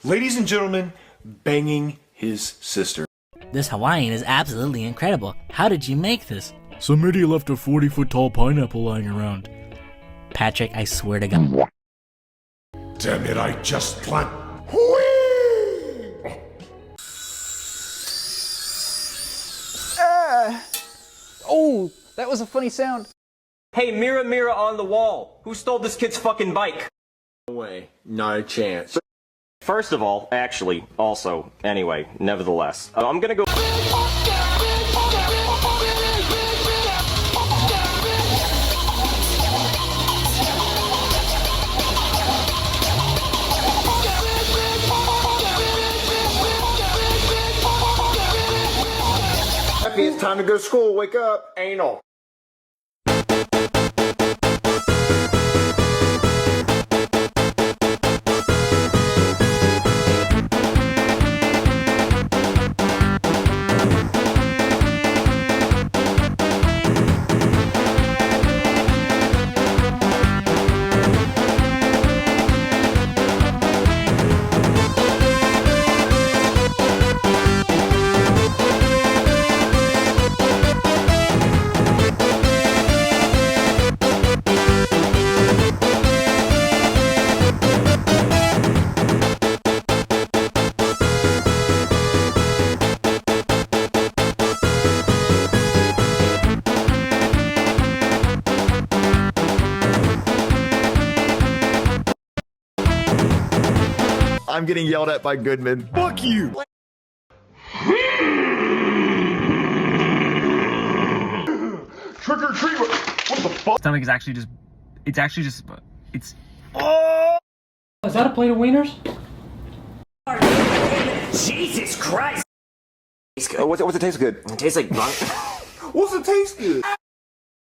Ladies and gentlemen, banging his sister. This Hawaiian is absolutely incredible. How did you make this? Some idiot left a 40-foot tall pineapple lying around. Patrick, I swear to God. Damn it, I just plant. Oh, that was a funny sound. Hey, mirror, mirror on the wall. Who stole this kid's fucking bike? No way, not a chance. First of all, actually, also, anyway, nevertheless, I'm gonna go. It's time to go to school. Wake up. Anal. I'm getting yelled at by Goodman. Fuck you. Trick or treat. What the fuck? Stomach is actually just, it's. Oh! Is that a plate of wieners? Jesus Christ! What's it taste good? It tastes like What's it taste good?